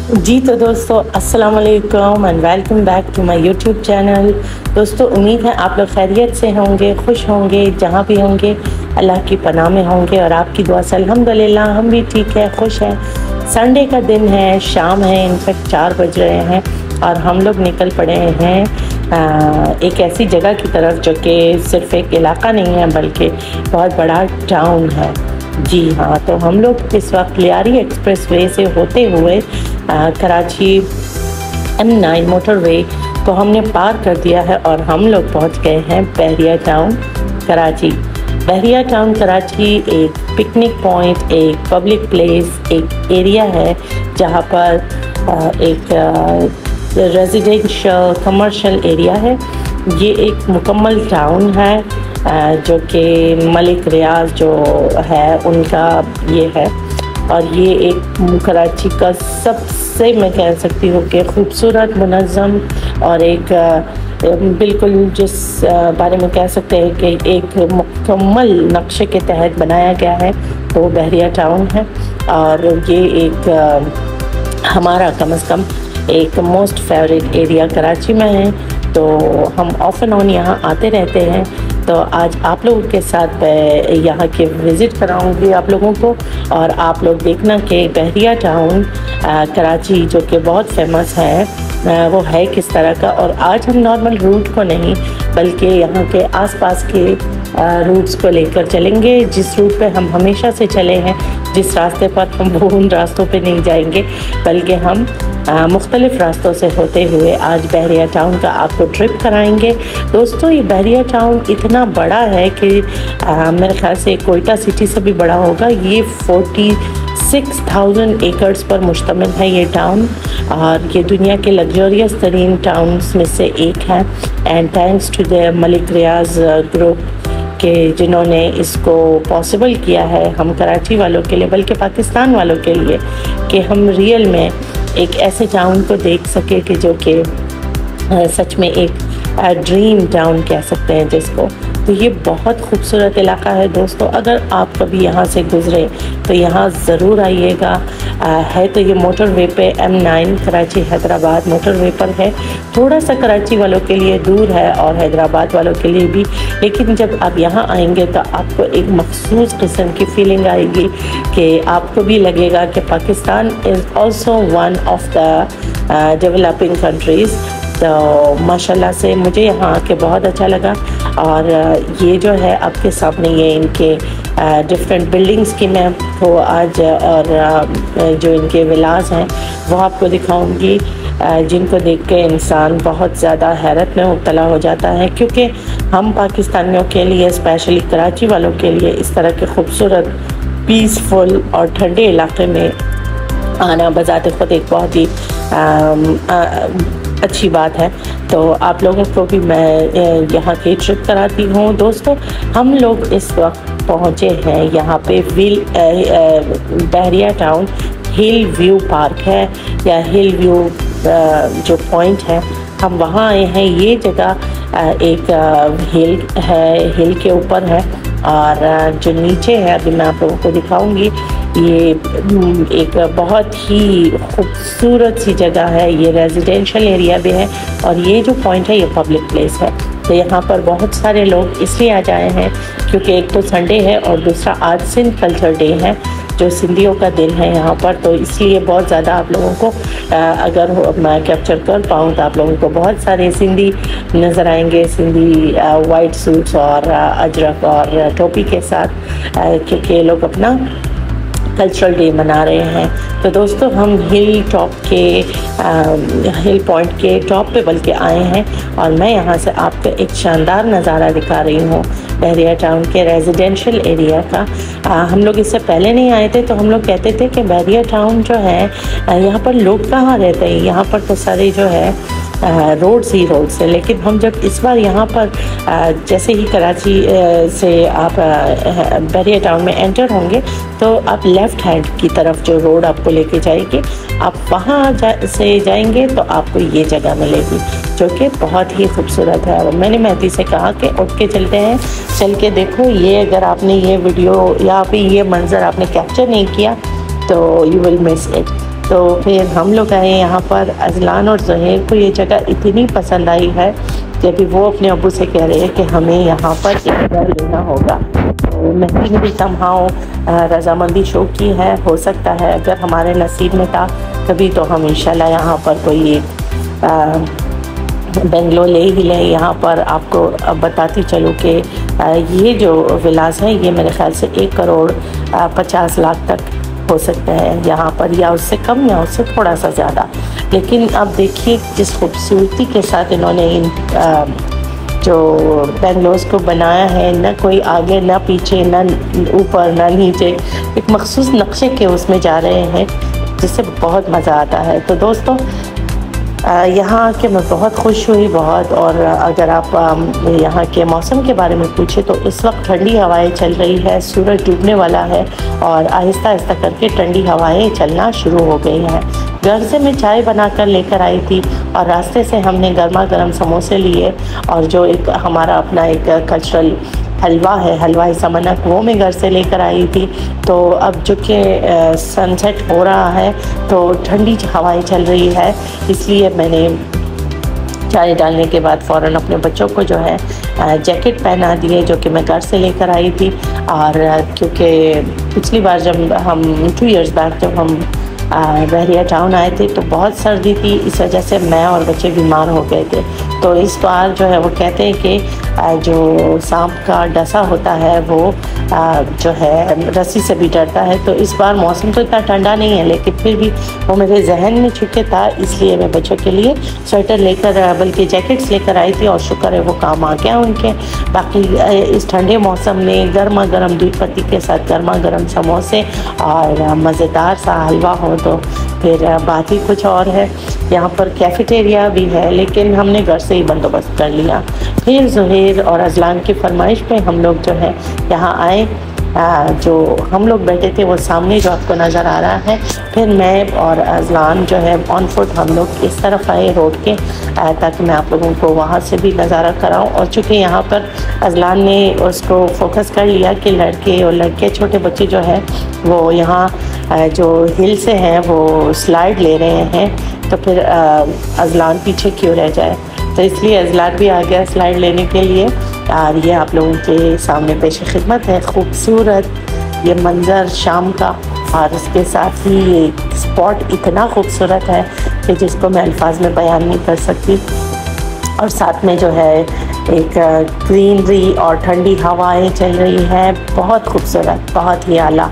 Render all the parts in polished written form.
जी तो दोस्तों अस्सलाम वालेकुम and welcome back to my YouTube channel. दोस्तों उम्मीद है आप लोग खैरियत से होंगे, खुश होंगे, जहाँ भी होंगे अल्लाह की पनाह में होंगे और आपकी दुआ से अल्हम्दुलिल्लाह हम भी ठीक है, खुश हैं। संडे का दिन है, शाम है, इनफैक्ट 4 बज रहे हैं और हम लोग निकल पड़े हैं एक ऐसी जगह की तरफ जो कि सिर्फ़ एक इलाका नहीं है बल्कि बहुत बड़ा टाउन है। जी हाँ, तो हम लोग इस वक्त लियारी एक्सप्रेसवे से होते हुए कराची M9 मोटरवे को हमने पार कर दिया है और हम लोग पहुंच गए हैं बहरिया टाउन कराची। बहरिया टाउन कराची एक पिकनिक पॉइंट, एक पब्लिक प्लेस, एक एरिया है जहां पर एक रेजिडेंशियल कमर्शियल एरिया है। ये एक मुकम्मल टाउन है जो कि मलिक रियाज जो है उनका ये है और ये एक कराची का सबसे मैं कह सकती हूँ कि खूबसूरत, मुनज़्ज़म और एक बिल्कुल जिस बारे में कह सकते हैं कि एक मुकम्मल नक्शे के तहत बनाया गया है तो बहरिया टाउन है। और ये एक हमारा कम से कम एक मोस्ट फेवरेट एरिया कराची में है, तो हम ऑफ एंड ऑन यहाँ आते रहते हैं। तो आज आप लोगों के साथ यहाँ के विज़िट कराऊंगी आप लोगों को और आप लोग देखना कि बहरिया टाउन कराची जो कि बहुत फेमस है वो है किस तरह का। और आज हम नॉर्मल रूट को नहीं बल्कि यहाँ के आसपास के रूट्स को लेकर चलेंगे, जिस रूट पे हम हमेशा से चले हैं, जिस रास्ते पर हम वो उन रास्तों पे नहीं जाएंगे बल्कि हम मुख्तलिफ़ रास्तों से होते हुए आज बहरिया टाउन का आपको ट्रिप कराएंगे। दोस्तों ये बहरिया टाउन इतना बड़ा है कि मेरे ख्याल से कोयटा सिटी से भी बड़ा होगा। ये 46,000 एकड़्स पर मुश्तमिल है ये टाउन और ये दुनिया के लग्जरियस तरीन टाउन्स में से एक है। And thanks to the Malik Riaz group के जिन्होंने इसको पॉसिबल किया है हम कराची वालों के लिए बल्कि पाकिस्तान वालों के लिए कि हम रियल में एक ऐसे टाउन को देख सके कि जो कि सच में एक ड्रीम टाउन कह सकते हैं जिसको। तो ये बहुत खूबसूरत इलाका है दोस्तों, अगर आप कभी यहाँ से गुज़रे तो यहाँ ज़रूर आइएगा। है तो ये मोटरवे पे M9 कराची हैदराबाद मोटरवे पर है, थोड़ा सा कराची वालों के लिए दूर है और हैदराबाद वालों के लिए भी, लेकिन जब आप यहाँ आएंगे तो आपको एक मखसूस किस्म की फीलिंग आएगी कि आपको भी लगेगा कि Pakistan is also one of the developing countries. तो माशाल्लाह से मुझे यहाँ आके बहुत अच्छा लगा। और ये जो है आपके सामने ये इनके डिफरेंट बिल्डिंग्स की मैं आपको आज और जो इनके विलास हैं वो आपको दिखाऊंगी, जिनको देख के इंसान बहुत ज़्यादा हैरत में मुब्तला हो जाता है, क्योंकि हम पाकिस्तानियों के लिए स्पेशली कराची वालों के लिए इस तरह के खूबसूरत, पीसफुल और ठंडे इलाके में आना बज़ाते ख़ुद एक बहुत ही अच्छी बात है। तो आप लोगों को भी मैं यहाँ की ट्रिप कराती हूँ। दोस्तों हम लोग इस वक्त पहुँचे हैं यहाँ पे बहरिया टाउन हिल व्यू पार्क है या हिल व्यू जो पॉइंट है, हम वहाँ आए हैं। ये जगह एक हिल है, हिल के ऊपर है और जो नीचे है अभी मैं आप लोगों को दिखाऊंगी। ये एक बहुत ही खूबसूरत सी जगह है, ये रेजिडेंशियल एरिया भी है और ये जो पॉइंट है ये पब्लिक प्लेस है। तो यहाँ पर बहुत सारे लोग इसलिए आ जाए हैं क्योंकि एक तो संडे है और दूसरा आज सिंध कल्चर डे है जो सिंधियों का दिन है यहाँ पर, तो इसलिए बहुत ज़्यादा आप लोगों को अगर मैं कैप्चर कर पाऊँ तो आप लोगों को बहुत सारे सिंधी नज़र आएंगे, सिंधी वाइट सूट्स और अजरक और टोपी के साथ, क्योंकि लोग अपना कल्चरल डे मना रहे हैं। तो दोस्तों हम हिल पॉइंट के टॉप पे बल्कि आए हैं और मैं यहाँ से आपको एक शानदार नज़ारा दिखा रही हूँ बहरिया टाउन के रेजिडेंशियल एरिया का। हम लोग इससे पहले नहीं आए थे तो हम लोग कहते थे कि बहरिया टाउन जो है यहाँ पर लोग कहाँ रहते हैं, यहाँ पर तो सारे जो है रोड्स ही रोड्स है। लेकिन हम जब इस बार यहाँ पर जैसे ही कराची से आप बहरिया टाउन में एंटर होंगे तो आप लेफ़्ट हैंड की तरफ जो रोड आपको लेके जाएगी, आप वहाँ से जाएंगे तो आपको ये जगह मिलेगी जो कि बहुत ही खूबसूरत है। और मैंने मेहदी से कहा कि उठ के चलते हैं, चल के देखो ये, अगर आपने ये वीडियो या फिर ये मंज़र आपने कैप्चर नहीं किया तो यू विल मिस इट। तो फिर हम लोग आए यहाँ पर। अजलान और ज़ुहैर को ये जगह इतनी पसंद आई है कि अभी वो अपने अब्बू से कह रहे हैं कि हमें यहाँ पर एक घर लेना होगा। तो मेहंदी ने भी समहाओ रजामंदी शो की है। हो सकता है अगर हमारे नसीब में था कभी तो हम इंशाल्लाह यहाँ पर कोई एक बेंगलो ले ही लें। यहाँ पर आपको अब बताती चलूँ कि ये जो विलास हैं ये मेरे ख्याल से 1 करोड़ 50 लाख तक हो सकते हैं यहाँ पर, या उससे कम या उससे थोड़ा सा ज़्यादा। लेकिन अब देखिए जिस खूबसूरती के साथ इन्होंने इन जो बेंगलोस को बनाया है, ना कोई आगे ना पीछे ना ऊपर ना नीचे, एक मखसूस नक्शे के उसमें जा रहे हैं जिससे बहुत मज़ा आता है। तो दोस्तों यहाँ आके मैं बहुत खुश हुई बहुत। और अगर आप यहाँ के मौसम के बारे में पूछे तो इस वक्त ठंडी हवाएं चल रही है, सूरज डूबने वाला है और आहिस्ता आहिस्ता करके ठंडी हवाएं चलना शुरू हो गई हैं। घर से मैं चाय बनाकर लेकर आई थी और रास्ते से हमने गर्मा गर्म समोसे लिए और जो एक हमारा अपना एक कल्चरल हलवा है, हलवाई समनक, वो मैं घर से लेकर आई थी। तो अब जो कि सनसेट हो रहा है तो ठंडी हवाएं चल रही है, इसलिए मैंने चाय डालने के बाद फ़ौरन अपने बच्चों को जो है जैकेट पहना दिए जो कि मैं घर से लेकर आई थी। और क्योंकि पिछली बार जब हम 2 इयर्स बैक जब हम बहरिया टाउन आए थे तो बहुत सर्दी थी, इस वजह से मैं और बच्चे बीमार हो गए थे। तो इस बार जो है वो कहते हैं कि जो सांप का डसा होता है वो जो है रस्सी से भी डरता है। तो इस बार मौसम तो इतना ठंडा नहीं है लेकिन फिर भी वो मेरे जहन में चुके था, इसलिए मैं बच्चों के लिए स्वेटर लेकर बल्कि जैकेट्स लेकर आई थी और शुक्र है वो काम आ गया उनके। बाकी इस ठंडे मौसम में गर्मा गर्म दूध पत्ती के साथ गर्मा गर्म समोसे और मज़ेदार सा हलवा हो तो फिर बात ही कुछ और है। यहाँ पर कैफेटेरिया भी है लेकिन हमने घर से ही बंदोबस्त कर लिया। फिर ज़ुहैर और अजलान की फरमाइश पे हम लोग जो है यहाँ आए। जो हम लोग बैठे थे वो सामने जो आपको नज़र आ रहा है। फिर मैं और अजलान जो है ऑन फुट हम लोग इस तरफ आए रोड के, ताकि मैं आप लोगों को वहाँ से भी नज़ारा कराऊँ। और चूँकि यहाँ पर अजलान ने उसको फोकस कर लिया कि लड़के और लड़के छोटे बच्चे जो हैं वो यहाँ जो हिल से हैं वो स्लाइड ले रहे हैं, तो फिर अजलान पीछे क्यों रह जाए। तो इसलिए अजलान भी आ गया स्लाइड लेने के लिए। और ये आप लोगों के सामने पेश खिदमत है खूबसूरत ये मंज़र शाम का। और इसके साथ ही ये स्पॉट इतना खूबसूरत है कि जिसको मैं अल्फाज में बयान नहीं कर सकती। और साथ में जो है एक ग्रीनरी और ठंडी हवाएं चल रही हैं, बहुत खूबसूरत, बहुत ही आला।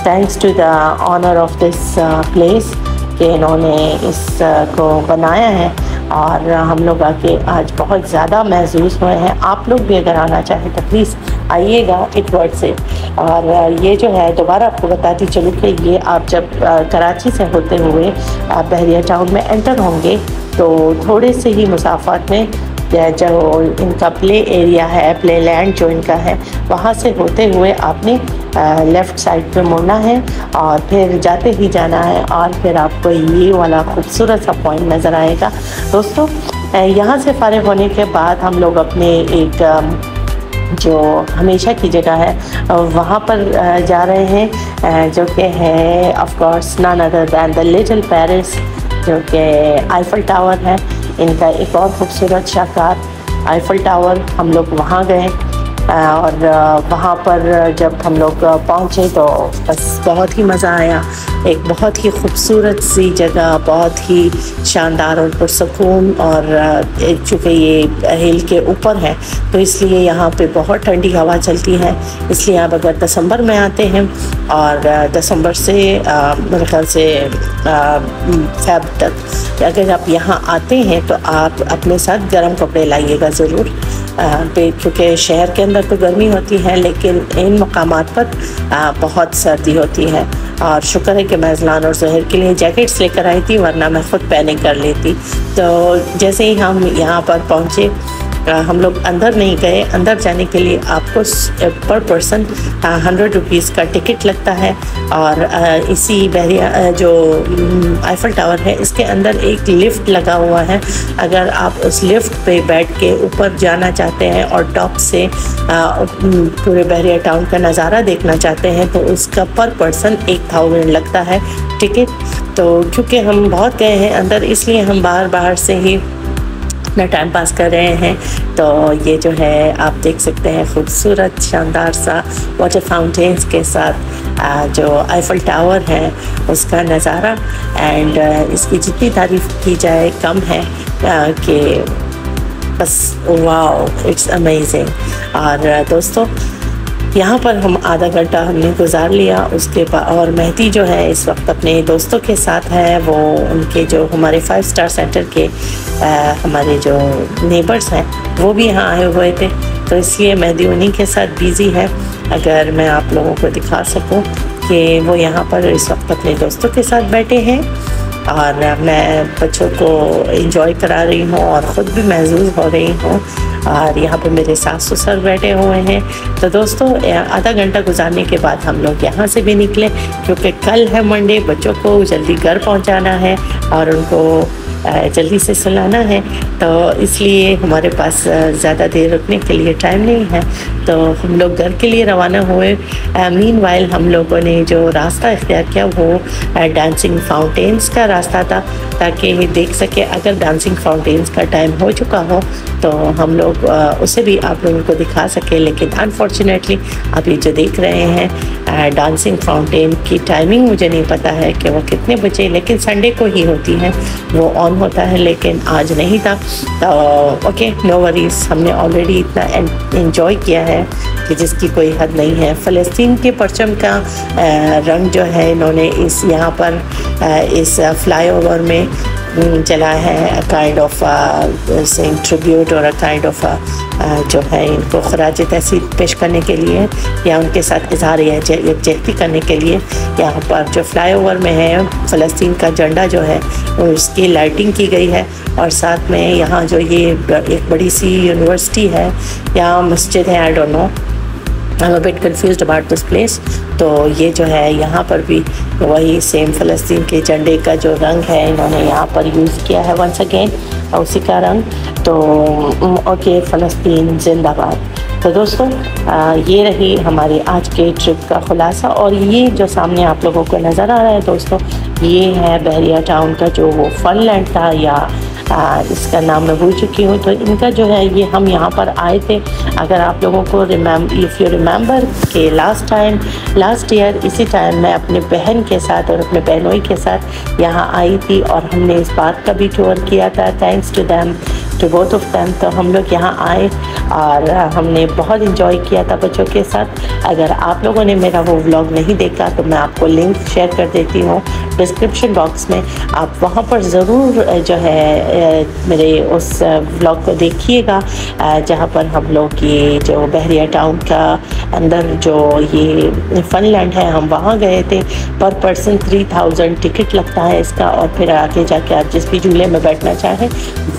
Thanks to the owner of this place कि इन्होंने इसको बनाया है और हम लोग आके आज बहुत ज़्यादा महसूस हुए हैं। आप लोग भी अगर आना चाहें तो प्लीज़ आइएगा इटवर्ड से। और ये जो है दोबारा आपको बताती चलूँ कि ये आप जब कराची से होते हुए बहरिया टाउन में एंटर होंगे तो थोड़े से ही मुसाफत में जो इनका प्ले एरिया है, प्ले लैंड जो इनका है, वहाँ से होते हुए आपने लेफ़्ट साइड पे मुड़ना है और फिर जाते ही जाना है और फिर आपको ये वाला खूबसूरत सा पॉइंट नज़र आएगा। दोस्तों यहाँ से फारिग होने के बाद हम लोग अपने एक जो हमेशा की जगह है वहाँ पर जा रहे हैं, जो कि है of course none other than the little Paris, जो कि आईफल टावर है। इनका एक और ख़ूबसूरत शाहकार आईफल टावर, हम लोग वहाँ गए और वहाँ पर जब हम लोग पहुँचे तो बस बहुत ही मज़ा आया। एक बहुत ही खूबसूरत सी जगह, बहुत ही शानदार और पुरसकून। और चूँकि ये हिल के ऊपर है तो इसलिए यहाँ पे बहुत ठंडी हवा चलती है। इसलिए आप अगर दिसंबर में आते हैं और दिसंबर से मेरे ख्याल से फ़ेब तक अगर आप यहाँ आते हैं तो आप अपने साथ गर्म कपड़े लाइएगा ज़रूर, क्योंकि शहर के अंदर तो गर्मी होती है लेकिन इन मकामात पर बहुत सर्दी होती है। और शुक्र है कि मैं अजलान और ज़ुहैर के लिए जैकेट्स लेकर आई थी, वरना मैं ख़ुद पहने कर लेती। तो जैसे ही हम यहाँ पर पहुँचे हम लोग अंदर नहीं गए। अंदर जाने के लिए आपको पर पर्सन 100 रुपीज़ का टिकट लगता है। और इसी बहरिया जो आईफल टावर है इसके अंदर एक लिफ्ट लगा हुआ है। अगर आप उस लिफ्ट पे बैठ के ऊपर जाना चाहते हैं और टॉप से पूरे बहरिया टाउन का नज़ारा देखना चाहते हैं तो उसका पर पर्सन 1000 लगता है टिकट। तो क्योंकि हम बहुत गए हैं अंदर, इसलिए हम बाहर से ही अपना टाइम पास कर रहे हैं। तो ये जो है आप देख सकते हैं खूबसूरत शानदार सा वाटर फाउंटेन्स के साथ जो आईफल टावर है उसका नज़ारा। एंड इसकी जितनी तारीफ़ की जाए कम है कि बस वाओ, इट्स अमेजिंग। और दोस्तों यहाँ पर हम आधा घंटा हमने गुजार लिया उसके बाद, और मेहदी जो है इस वक्त अपने दोस्तों के साथ है। वो उनके जो हमारे 5 स्टार सेंटर के हमारे जो नेबर्स हैं वो भी यहाँ आए हुए थे, तो इसलिए मेहदी उन्हीं के साथ बिज़ी है। अगर मैं आप लोगों को दिखा सकूं कि वो यहाँ पर इस वक्त अपने दोस्तों के साथ बैठे हैं और मैं बच्चों को एंजॉय करा रही हूँ और ख़ुद भी महसूस हो रही हूँ। और यहाँ पर मेरे सास ससुर बैठे हुए हैं। तो दोस्तों आधा घंटा गुजारने के बाद हम लोग यहाँ से भी निकले, क्योंकि कल है मंडे, बच्चों को जल्दी घर पहुँचाना है और उनको जल्दी से सुलाना है, तो इसलिए हमारे पास ज़्यादा देर रुकने के लिए टाइम नहीं है। तो हम लोग घर के लिए रवाना हुए। मीनवाइल हम लोगों ने जो रास्ता इख्तियार किया वो डांसिंग फाउंटेन्स का रास्ता था, ताकि देख सके अगर डांसिंग फाउंटेन्स का टाइम हो चुका हो तो हम लोग उसे भी आप लोगों को दिखा सके। लेकिन अनफॉर्चुनेटली आप ये जो देख रहे हैं डांसिंग फाउंटेन की टाइमिंग मुझे नहीं पता है कि वो कितने बजे, लेकिन संडे को ही होती है, वो ऑन होता है, लेकिन आज नहीं था। तो ओके, नो वरीज, हमने ऑलरेडी इतना एंजॉय किया है कि जिसकी कोई हद नहीं है। फ़लस्तीन के परचम का रंग जो है इन्होंने इस यहाँ पर इस फ्लाईओवर में चला है, काइंड ऑफ सेइंग ट्रिब्यूट और काइंड ऑफ जो है इनको खराज तहसीन पेश करने के लिए या उनके साथ इजहार यकजहती करने के लिए यहाँ पर जो फ्लाईओवर में है फ़लस्तीन का झंडा जो है उसकी लाइटिंग की गई है। और साथ में यहाँ जो ये एक बड़ी सी यूनिवर्सिटी है या मस्जिद है, I don't know, I am a bit confused about this place. तो ये जो है यहाँ पर भी वही सेम फ़लस्तीन के झंडे का जो रंग है इन्होंने यहाँ पर यूज़ किया है वंस अगेन, उसी का रंग। तो ओके, फ़लस्तीन जिंदाबाद। तो दोस्तों ये रही हमारी आज के ट्रिप का खुलासा। और ये जो सामने आप लोगों को नज़र आ रहा है दोस्तों, ये है बहरिया टाउन का जो वो फन लैंड था, या इसका नाम मैं भूल चुकी हूँ। तो इनका जो है ये हम यहाँ पर आए थे। अगर आप लोगों को इफ़ यू रिमेंबर कि लास्ट ईयर इसी टाइम मैं अपने बहन के साथ और अपने बहनोई के साथ यहाँ आई थी और हमने इस बात का भी टूर किया था, thanks to both of them. तो हम लोग यहाँ आए और हमने बहुत इंजॉय किया था बच्चों के साथ। अगर आप लोगों ने मेरा वो व्लॉग नहीं देखा तो मैं आपको लिंक शेयर कर देती हूँ डिस्क्रिप्शन बॉक्स में, आप वहाँ पर ज़रूर जो है मेरे उस व्लॉग को देखिएगा, जहाँ पर हम लोग ये जो बहरिया टाउन का अंदर जो ये फन लैंड है हम वहाँ गए थे। पर पर्सन 3000 टिकट लगता है इसका, और फिर आगे जाके आप जिस भी झूले में बैठना चाहें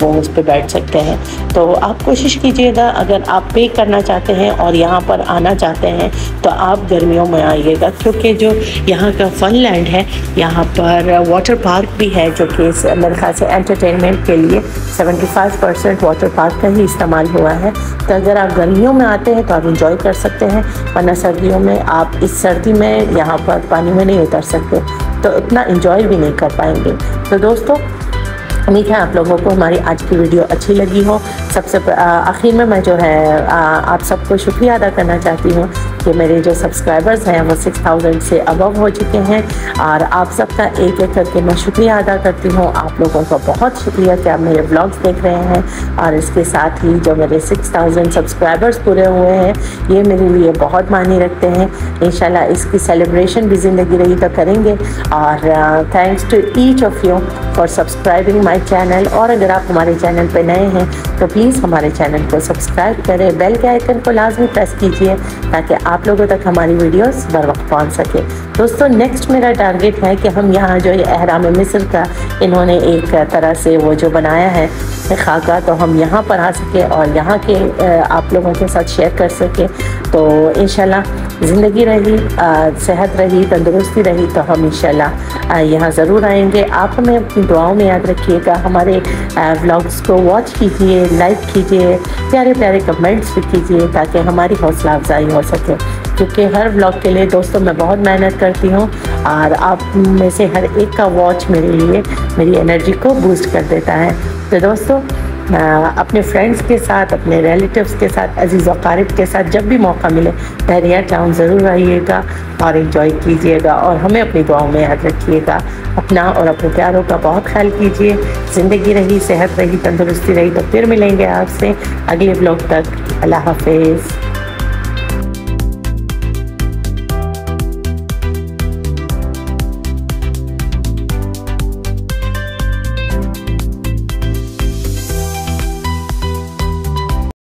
वो उस पर बैठ सकते हैं। तो आप कोशिश कीजिएगा, अगर आप पे करना चाहते हैं और यहाँ पर आना चाहते हैं तो आप गर्मियों में आइएगा, क्योंकि जो यहाँ का फन लैंड है यहाँ पर वाटर पार्क भी है, जो कि मेरे ख्याल से एंटरटेनमेंट के लिए 75% वाटर पार्क का ही इस्तेमाल हुआ है। तो अगर आप गर्मियों में आते हैं तो आप इंजॉय कर सकते हैं, वरना सर्दियों में आप इस सर्दी में यहाँ पर पानी में नहीं उतर सकते, तो इतना इंजॉय भी नहीं कर पाएंगे। तो दोस्तों उम्मीद है आप लोगों को हमारी आज की वीडियो अच्छी लगी हो। सबसे आखिर में मैं जो है आप सबको शुक्रिया अदा करना चाहती हूँ कि मेरे जो सब्सक्राइबर्स हैं वो 6000 से अबव हो चुके हैं, और आप सबका एक एक करके मैं शुक्रिया अदा करती हूँ। आप लोगों का बहुत शुक्रिया कि आप मेरे व्लॉग्स देख रहे हैं, और इसके साथ ही जो मेरे 6000 सब्सक्राइबर्स पूरे हुए हैं ये मेरे लिए बहुत मायने रखते हैं। इंशाल्लाह इसकी सेलिब्रेशन भी ज़िंदगी रही तो करेंगे। और thanks to each of you for subscribing my channel. और अगर आप हमारे चैनल पर नए हैं तो प्लीज़ हमारे चैनल को सब्सक्राइब करें, बेल के आइकन को लाजमी प्रेस कीजिए ताकि आप लोगों तक हमारी वीडियोस बर वक्त पहुँच सके। दोस्तों नेक्स्ट मेरा टारगेट है कि हम यहाँ जो ये अहराम मिस्र का इन्होंने एक तरह से वो जो बनाया है खाका, तो हम यहाँ पर आ सके और यहाँ के आप लोगों के साथ शेयर कर सके। तो इंशाल्लाह ज़िंदगी रही, सेहत रही, तंदुरुस्ती रही तो हम इंशाल्लाह यहाँ ज़रूर आएंगे। आप हमें अपनी दुआओं में याद रखिएगा, हमारे व्लॉग्स को वॉच कीजिए, लाइक कीजिए, प्यारे प्यारे कमेंट्स भी कीजिए ताकि हमारी हौसला अफजाई हो सके। क्योंकि हर व्लॉग के लिए दोस्तों मैं बहुत मेहनत करती हूँ और आप में से हर एक का वॉच मेरे लिए मेरी एनर्जी को बूस्ट कर देता है। तो दोस्तों अपने फ्रेंड्स के साथ, अपने रिलेटिव्स के साथ, अजीज़ व क़ारिब के साथ जब भी मौका मिले बहरिया टाउन ज़रूर रहिएगा और एंजॉय कीजिएगा और हमें अपनी दुआओं में याद रखिएगा। अपना और अपने प्यारों का बहुत ख्याल कीजिए। ज़िंदगी रही, सेहत रही, तंदुरुस्ती रही तो फिर मिलेंगे आपसे अगले व्लॉग तक। अल्लाह हाफिज़।